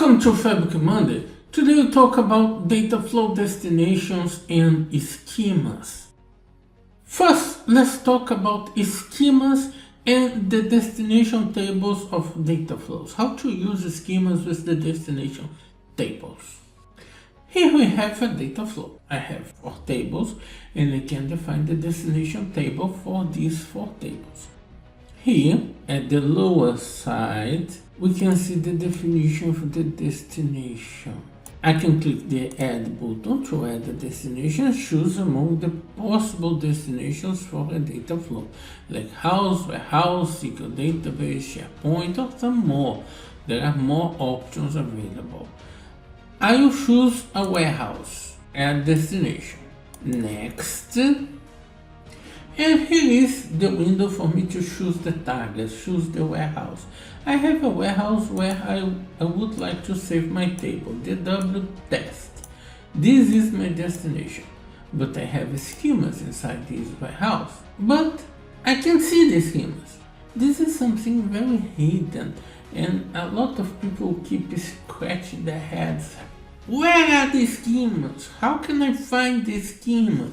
Welcome to Fabric Monday. Today we'll talk about data flow destinations and schemas. First, let's talk about schemas and the destination tables of data flows. How to use schemas with the destination tables. Here we have a data flow. I have 4 tables and I can define the destination table for these 4 tables. Here at the lower side, we can see the definition of the destination. I can click the add button to add the destination, choose among the possible destinations for a data flow, like house, warehouse, SQL database, SharePoint, or some more. There are more options available. I will choose a warehouse, add destination. Next. And here is the window for me to choose the target, choose the warehouse. I have a warehouse where I would like to save my table, DW test. This is my destination, but I have schemas inside this warehouse. But I can see the schemas. This is something very hidden, and a lot of people keep scratching their heads. Where are the schemas? How can I find the schema?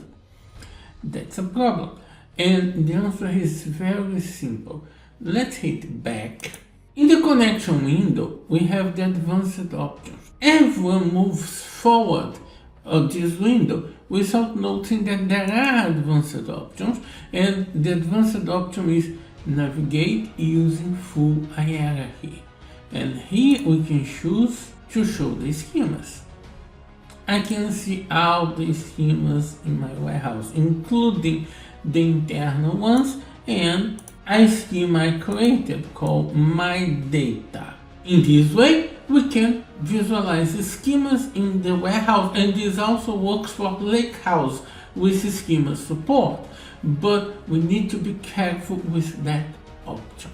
That's a problem. And the answer is very simple. Let's hit back. In the connection window, we have the advanced options. Everyone moves forward of this window without noting that there are advanced options, and the advanced option is navigate using full hierarchy. And here we can choose to show the schemas. I can see all the schemas in my warehouse, including the internal ones and a schema I created called My Data. In this way, we can visualize schemas in the warehouse, and this also works for Lakehouse with schema support, but we need to be careful with that option.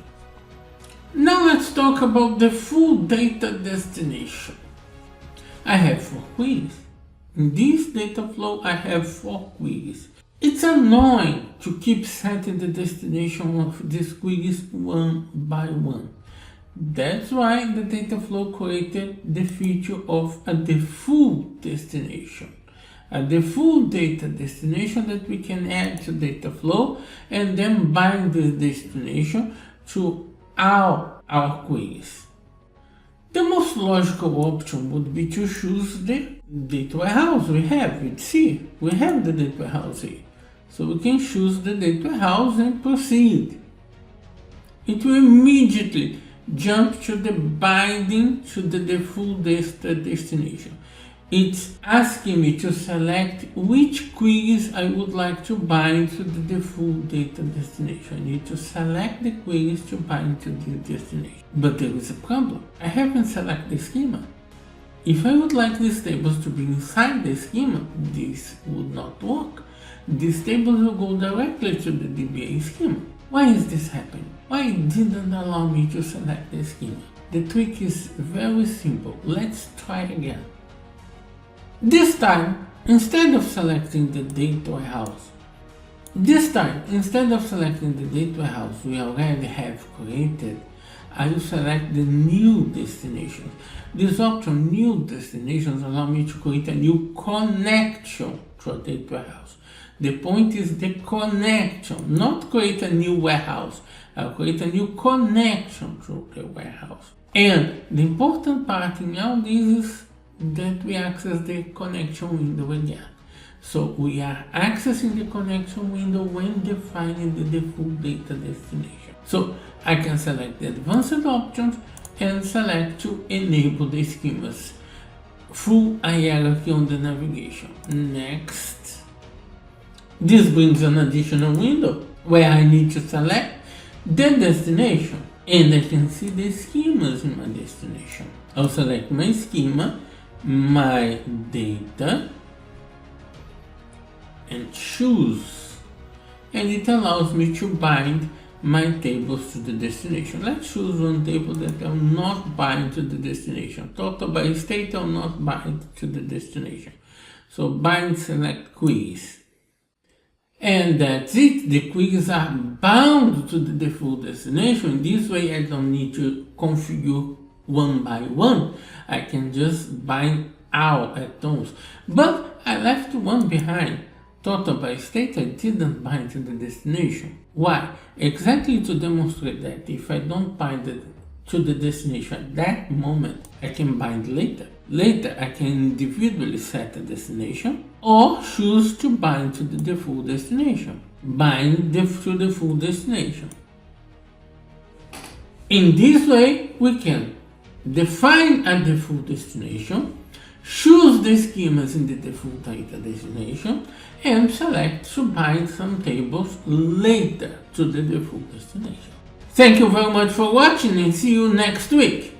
Now let's talk about the full data destination. I have 4 queries. In this data flow, I have 4 queries. It's annoying to keep setting the destination of these queries one by one. That's why the data flow created the feature of a default destination. A default data destination that we can add to data flow and then bind this destination to all our queries. The most logical option would be to choose the data warehouse we have. It's here. We have the data warehouse here. So we can choose the data warehouse and proceed. It will immediately jump to the binding to the default data destination. It's asking me to select which queries I would like to bind to the default data destination. I need to select the queries to bind to the destination. But there is a problem. I haven't selected the schema. If I would like these tables to be inside the schema, this would not work. These tables will go directly to the DBA schema. Why is this happening? Why it didn't allow me to select the schema? The trick is very simple. Let's try again. This time, instead of selecting the data warehouse, we already have created, I will select the new destination. This option, new destinations, allow me to create a new connection to a data warehouse. The point is the connection, not create a new warehouse. I'll create a new connection to the warehouse. And the important part in all this is that we access the connection window again. So we are accessing the connection window when defining the default data destination. So I can select the advanced options and select to enable the schemas. Full hierarchy on the navigation. Next. This brings an additional window where I need to select the destination, and I can see the schemas in my destination. I'll select my schema, my data, and choose, and it allows me to bind my tables to the destination. Let's choose one table that will not bind to the destination. Total by state will not bind to the destination. So bind select queries. And that's it. The queries are bound to the default destination. This way I don't need to configure one by one. I can just bind all at those. But I left one behind. Total by state, I didn't bind to the destination. Why? Exactly to demonstrate that if I don't bind it to the destination at that moment, I can bind later. Later, I can individually set a destination or choose to bind to the default destination. Bind to the full destination. In this way, we can define a default destination, choose the schemas in the default data destination, and select to bind some tables later to the default destination. Thank you very much for watching and see you next week.